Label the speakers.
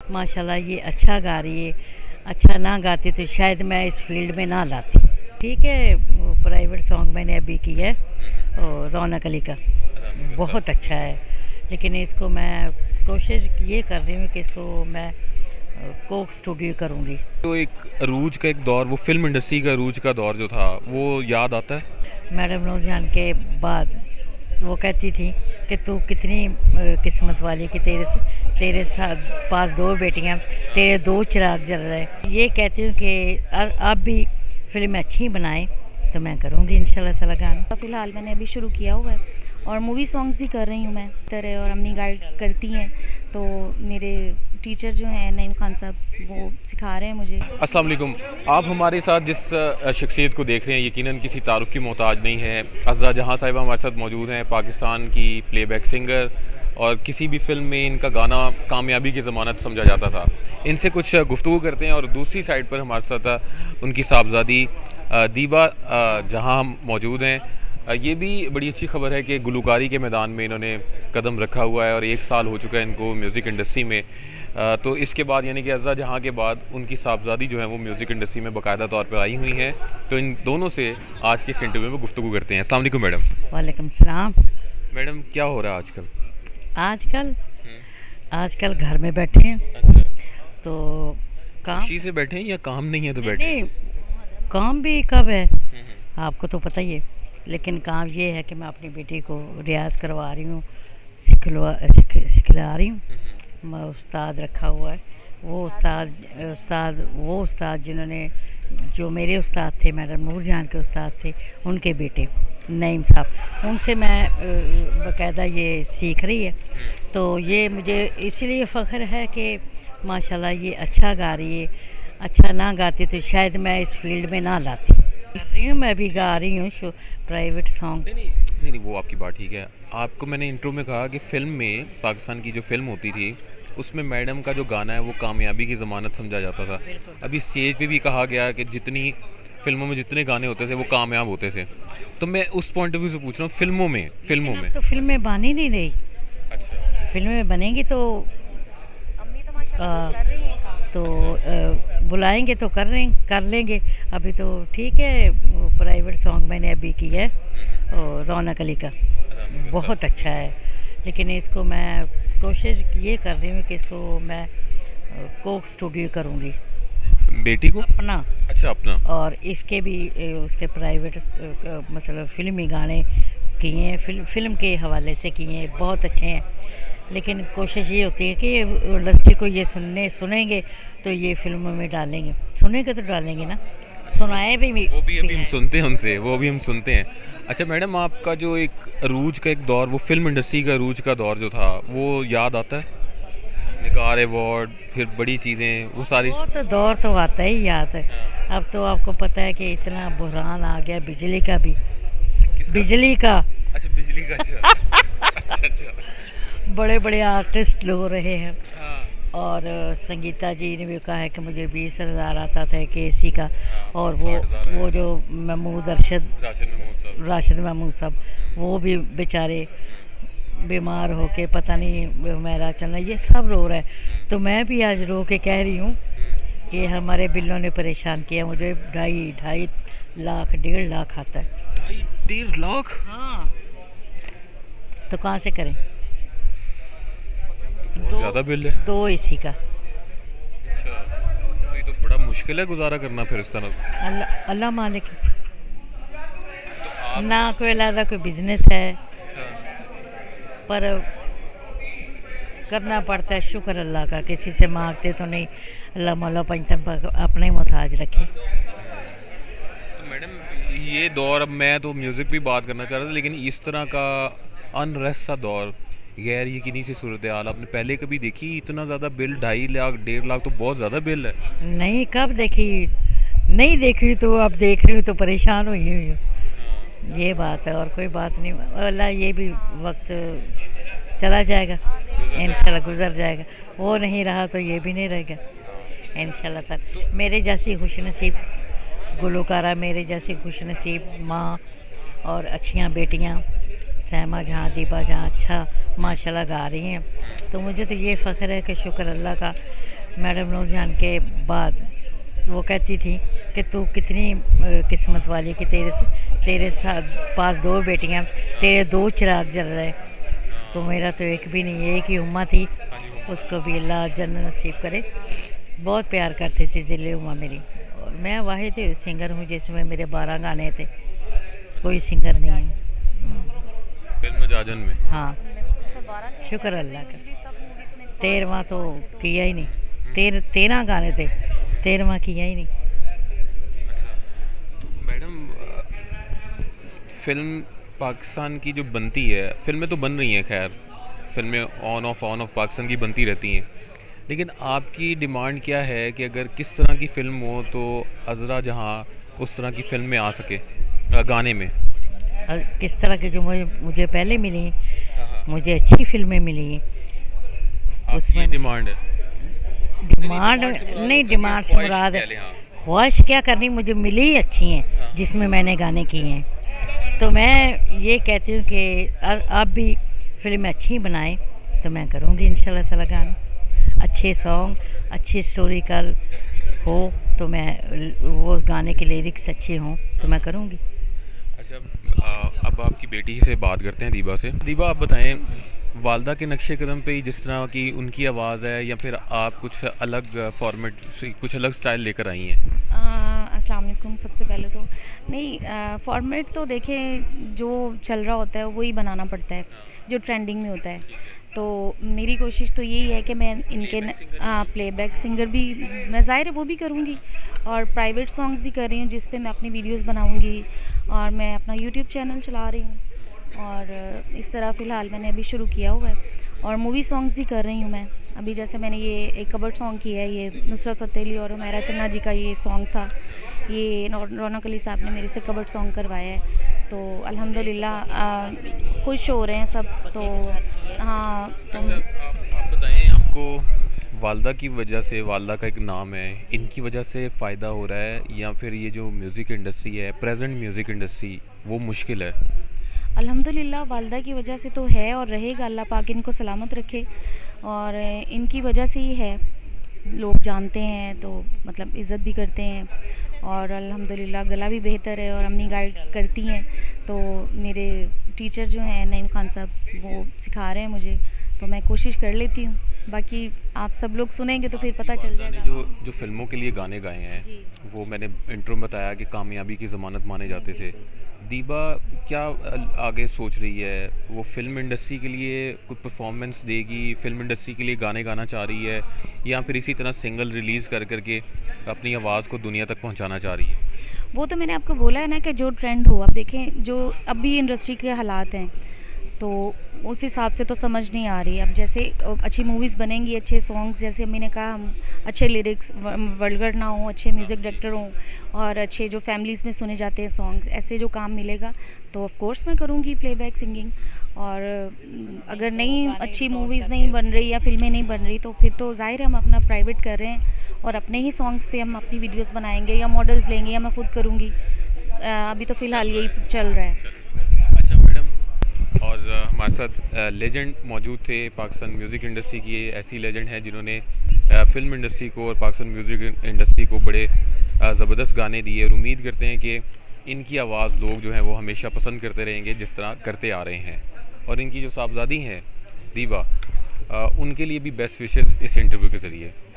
Speaker 1: माशाल्लाह ये अच्छा गा रही है। अच्छा ना गाती तो शायद मैं इस फील्ड में ना लाती। ठीक है, वो प्राइवेट सॉन्ग मैंने अभी की है और रौनक अली का, बहुत अच्छा है। लेकिन इसको मैं कोशिश ये कर रही हूँ कि इसको मैं कोक स्टूडियो करूँगी।
Speaker 2: तो एक अरूज का एक दौर, वो फ़िल्म इंडस्ट्री का अरूज का दौर जो था, वो याद आता है?
Speaker 1: मैडम नूरजहान के बाद वो कहती थी कि तू कितनी किस्मत वाली कि तेरे साथ पास दो बेटियां, तेरे दो चिराग जल रहे हैं। ये कहती हूँ कि आप भी फिल्म अच्छी बनाएं तो मैं करूँगी इंशाल्लाह ताला गाना।
Speaker 3: फ़िलहाल मैंने अभी शुरू किया हुआ है और मूवी सॉन्ग्स भी कर रही हूँ मैं तरह, और अम्मी गाइड करती हैं। तो मेरे टीचर जो हैं नईम खान साहब, वो सिखा रहे हैं मुझे।
Speaker 2: अस्सलाम वालेकुम। आप हमारे साथ जिस शख्सियत को देख रहे हैं यकीनन किसी तारुफ की मोहताज नहीं है। अज़रा जहाँ साहिबा हमारे साथ मौजूद हैं, पाकिस्तान की प्लेबैक सिंगर, और किसी भी फिल्म में इनका गाना कामयाबी की ज़मानत समझा जाता था। इनसे कुछ गुफ्तगू करते हैं। और दूसरी साइड पर हमारे साथ उनकी साहबजादी दीबा जहाँ हम मौजूद हैं। ये भी बड़ी अच्छी खबर है कि गुलकारी के मैदान में इन्होंने कदम रखा हुआ है और 1 साल हो चुका है इनको म्यूज़िक इंडस्ट्री में। तो इसके बाद यानी कि अज़रा जहाँ के बाद उनकी साहबजादी जो है वो म्यूज़िक इंडस्ट्री में बाकायदा तौर पर आई हुई हैं। तो इन दोनों से आज के इस इंटरव्यू में गुफ्तगू करते हैं। अस्सलाम वालेकुम मैडम।
Speaker 1: वालेकुम सलाम।
Speaker 2: मैडम क्या हो रहा है आजकल?
Speaker 1: आजकल आजकल घर में बैठे हैं
Speaker 2: अच्छा,
Speaker 1: तो काम
Speaker 2: खुशी से बैठे हैं या काम नहीं है तो बैठे?
Speaker 1: नहीं, काम भी कब है आपको तो पता ही है। लेकिन काम ये है कि मैं अपनी बेटी को रियाज़ करवा रही हूँ, सिखला रही हूँ। मैं उस्ताद रखा हुआ है। वो उस्ताद जिन्होंने, जो मेरे उस्ताद थे, मैडम नूरजहान के उस्ताद थे, उनके बेटे नईम साहब, उनसे मैं बाकायदा ये सीख रही है। तो ये मुझे इसीलिए फ़ख्र है कि माशाल्लाह ये अच्छा गा रही है। अच्छा ना गाती तो शायद मैं इस फील्ड में ना लाती। कर रही हूँ, मैं भी गा रही हूँ शो प्राइवेट सॉन्ग।
Speaker 2: नहीं, वो आपकी बात ठीक है। आपको मैंने इंट्रो में कहा कि फ़िल्म में, पाकिस्तान की जो फ़िल्म होती थी उसमें मैडम का जो गाना है वो कामयाबी की ज़मानत समझा जाता था। अभी स्टेज पे भी कहा गया कि जितनी फ़िल्मों में जितने गाने होते थे वो कामयाब होते थे। तो मैं उस पॉइंट ऑफ व्यू से पूछ रहा हूँ, फ़िल्मों में
Speaker 1: तो फिल्में बन ही नहीं रही।
Speaker 2: अच्छा,
Speaker 1: फिल्में बनेंगी तो
Speaker 3: अम्मी तो माशाल्लाह
Speaker 1: आ,
Speaker 3: कर रही हैं काम।
Speaker 1: तो बुलाएंगे तो कर लेंगे। अभी तो ठीक है, वो प्राइवेट सॉन्ग मैंने अभी की है और रौनक अली का, बहुत अच्छा है। लेकिन इसको मैं कोशिश ये कर रही हूँ कि इसको मैं कोक स्टूडियो करूँगी
Speaker 2: बेटी को?
Speaker 1: अपना।
Speaker 2: अच्छा, अपना।
Speaker 1: और इसके भी उसके प्राइवेट मतलब फिल्मी गाने किए हैं, फिल्म के हवाले से किए हैं, बहुत अच्छे हैं। लेकिन कोशिश ये होती है कि इंडस्ट्री को ये सुनेंगे तो ये फिल्मों में डालेंगे, सुनेंगे तो डालेंगे ना, सुनाए भी
Speaker 2: वो भी अभी हम
Speaker 1: हैं।
Speaker 2: सुनते हैं उनसे, वो भी हम सुनते हैं। अच्छा मैडम, आपका जो एक अरूज का एक दौर, वो फिल्म इंडस्ट्री का अरूज का दौर जो था, वो याद आता है? निगार अवार्ड, फिर बड़ी चीज़ें, वो सारी।
Speaker 1: वो तो दौर तो आता ही याद है। अब तो आपको पता है कि इतना बुहरान आ गया बिजली का भी।
Speaker 2: किसका?
Speaker 1: बिजली का
Speaker 2: अच्छा, बिजली का। अच्छा अच्छा अच्छा।
Speaker 1: बड़े बड़े आर्टिस्ट लो रहे हैं।
Speaker 2: हाँ
Speaker 1: और संगीता जी ने भी कहा है कि मुझे 20,000 आता था कि एसी का।
Speaker 2: हाँ,
Speaker 1: और
Speaker 2: 60,000
Speaker 1: वो
Speaker 2: है।
Speaker 1: जो महमूद अरशद, राशिद महमूद साहब, वो भी बेचारे बीमार होके पता नहीं मेरा चलना, ये सब रो रहे हैं। तो मैं भी आज रो के कह रही हूँ कि हमारे बिल्लों ने परेशान किया। मुझे 2.5 लाख 1.5 लाख आता है।
Speaker 2: 1.5 लाख?
Speaker 1: हाँ, तो कहाँ से करें?
Speaker 2: बहुत ज़्यादा बिल है।
Speaker 1: 2 एसी का।
Speaker 2: अच्छा, तो ये तो बड़ा मुश्किल है गुजारा करना फिर इस तरह।
Speaker 1: अल्लाह अल्लाह मालिक।
Speaker 2: तो आप।
Speaker 1: ना कोई अलग कोई बिजनेस है, पर करना पड़ता है। शुक्र अल्लाह का, किसी से मांगते तो नहीं। अल्लाह मौला पंचतन पर अपने ही मोहताज रखे।
Speaker 2: तो मैडम ये दौर, अब मैं तो म्यूज़िक भी बात करना चाह रहा था, लेकिन इस तरह का अनरेस्ट सा दौर, गैर यकीनी सी सूरत हाल आपने पहले कभी देखी? इतना ज़्यादा बिल, 2.5 लाख 1.5 लाख तो बहुत ज़्यादा बिल है।
Speaker 1: नहीं, कब देखी? नहीं देखी तो अब देख रही हूँ तो परेशान हुई हूँ। ये बात है और कोई बात नहीं। अल्लाह, ये भी वक्त चला जाएगा इंशाल्लाह, गुजर जाएगा। वो नहीं रहा तो ये भी नहीं रहेगा इंशाल्लाह ताला। मेरे जैसी खुशनसीब गुलकारा, मेरे जैसी खुशनसीब माँ और अच्छियाँ बेटियाँ, सहमा जहाँ, दीबा जहाँ, अच्छा माशाल्लाह गा रही हैं। तो मुझे तो ये फ़ख्र है कि शुक्र अल्लाह का, मैडम नूरजहान के बाद वो कहती थी कि तू कितनी किस्मत वाली कि तेरे साथ पास 2 बेटियां, तेरे 2 चिराग जल रहे। तो मेरा तो एक भी नहीं, एक ही उम्मा थी, उसको भी अल्लाह जन्नत नसीब करे। बहुत प्यार करती थी ज़िले उम्मा मेरी। और मैं वाहिद सिंगर हूँ जिसमें मेरे 12 गाने थे, कोई सिंगर नहीं है।
Speaker 2: फिल्म जाजन में
Speaker 1: हाँ, शुक्र अल्लाह का। 13वां तो किया ही नहीं, 13 गाने थे, 13वां किया ही नहीं।
Speaker 2: अच्छा, तो मैडम फिल्म पाकिस्तान की जो बनती है, फिल्में तो बन रही हैं, खैर फिल्में ऑन ऑफ पाकिस्तान की बनती रहती हैं, लेकिन आपकी डिमांड क्या है कि अगर किस तरह की फ़िल्म हो तो अज़रा जहाँ उस तरह की फिल्म में आ सके गाने में?
Speaker 1: किस तरह की जो मुझे पहले मिली,
Speaker 2: हाँ,
Speaker 1: मुझे अच्छी फिल्में मिली, उसमें
Speaker 2: डिमांड है?
Speaker 1: डिमांड नहीं, डिमांड से मुराद है ख्वाहिश क्या करनी, मुझे मिली ही अच्छी हैं जिसमें मैंने गाने किए हैं। तो मैं ये कहती हूँ कि आप भी फिल्में अच्छी बनाएं तो मैं करूँगी इंशाल्लाह ताला गाने। अच्छे सॉन्ग, अच्छी स्टोरिकल हो तो मैं वो गाने के लिरिक्स अच्छे हों तो मैं करूँगी।
Speaker 2: अच्छा, अब आपकी बेटी से बात करते हैं, दीबा से। दीबा, आप बताएं, वालदा के नक्शे कदम पे जिस तरह की उनकी आवाज़ है या फिर आप कुछ अलग फॉर्मेट से कुछ अलग स्टाइल लेकर आई हैं?
Speaker 3: अस्सलाम वालेकुम। सबसे पहले तो नहीं, फॉर्मेट तो देखें जो चल रहा होता है वही बनाना पड़ता है, जो ट्रेंडिंग में होता है। तो मेरी कोशिश तो यही है कि मैं इनके प्लेबैक सिंगर भी मैं ज़ाहिर है वो भी करूँगी, और प्राइवेट सॉन्ग्स भी कर रही हूँ जिस पे मैं अपनी वीडियोस बनाऊँगी, और मैं अपना यूट्यूब चैनल चला रही हूँ, और इस तरह फ़िलहाल मैंने अभी शुरू किया हुआ है। और मूवी सॉन्ग्स भी कर रही हूँ मैं अभी, जैसे मैंने ये एक कवर सॉन्ग किया है, ये नुसरत फ़तेह अली और उमैरा चन्ना जी का ये सॉन्ग था, ये रौनक अली साहब ने मेरे से कवर सॉन्ग करवाया है। तो अल्हम्दुलिल्लाह खुश हो रहे हैं सब। तो हाँ, तो
Speaker 2: आप बताएं, आपको वालदा की वजह से, वालदा का एक नाम है, इनकी वजह से फ़ायदा हो रहा है या फिर ये जो म्यूज़िक इंडस्ट्री है, प्रेजेंट म्यूज़िक इंडस्ट्री, वो मुश्किल है?
Speaker 3: अल्हम्दुलिल्लाह वालदा की वजह से तो है और रहेगा, अल्लाह पाक इनको सलामत रखे, और इनकी वजह से ही है, लोग जानते हैं तो मतलब इज़्ज़त भी करते हैं, और अल्हम्दुलिल्लाह गला भी बेहतर है, और अम्मी गाइड करती हैं। तो मेरे टीचर जो हैं नईम खान साहब, वो सिखा रहे हैं मुझे, तो मैं कोशिश कर लेती हूँ। बाकी आप सब लोग सुनेंगे तो फिर पता चल जाएगा।
Speaker 2: जो फिल्मों के लिए गाने गाए हैं, वो मैंने इंट्रो में बताया कि कामयाबी की ज़मानत माने जाते थे। दीबा क्या आगे सोच रही है? वो फिल्म इंडस्ट्री के लिए कुछ परफॉर्मेंस देगी, फिल्म इंडस्ट्री के लिए गाने गाना चाह रही है, या फिर इसी तरह सिंगल रिलीज़ कर करके अपनी आवाज़ को दुनिया तक पहुंचाना चाह रही है?
Speaker 3: वो तो मैंने आपको बोला है ना कि जो ट्रेंड हो, अब देखें जो अभी इंडस्ट्री के हालात हैं तो उस हिसाब से तो समझ नहीं आ रही। अब जैसे अच्छी मूवीज़ बनेंगी, अच्छे सॉन्ग्स, जैसे अम्मी ने कहा, हम अच्छे लिरिक्स, वल्गर ना हो, अच्छे म्यूज़िक डायरेक्टर हों, और अच्छे जो फैमिलीज़ में सुने जाते हैं सॉन्ग्स, ऐसे जो काम मिलेगा तो ऑफ कोर्स मैं करूँगी प्लेबैक सिंगिंग। और अगर नहीं अच्छी मूवीज़ नहीं बन रही या फिल्में नहीं बन रही तो फिर तो ज़ाहिर है हम अपना प्राइवेट कर रहे हैं, और अपने ही सॉन्ग्स पे हम अपनी वीडियोस बनाएंगे, या मॉडल्स लेंगे, या मैं खुद करूँगी। अभी तो फ़िलहाल यही चल रहा है।
Speaker 2: अच्छा मैडम, और हमारे साथ लेजेंड मौजूद थे पाकिस्तान म्यूज़िक इंडस्ट्री की, ऐसी लेजेंड हैं जिन्होंने फिल्म इंडस्ट्री को और पाकिस्तान म्यूज़िक इंडस्ट्री को बड़े ज़बरदस्त गाने दिए, और उम्मीद करते हैं कि इनकी आवाज़ लोग जो हैं वो हमेशा पसंद करते रहेंगे जिस तरह करते आ रहे हैं। और इनकी जो साहबजादी हैं दीबा, उनके लिए भी बेस्ट विशेज़ इस इंटरव्यू के ज़रिए।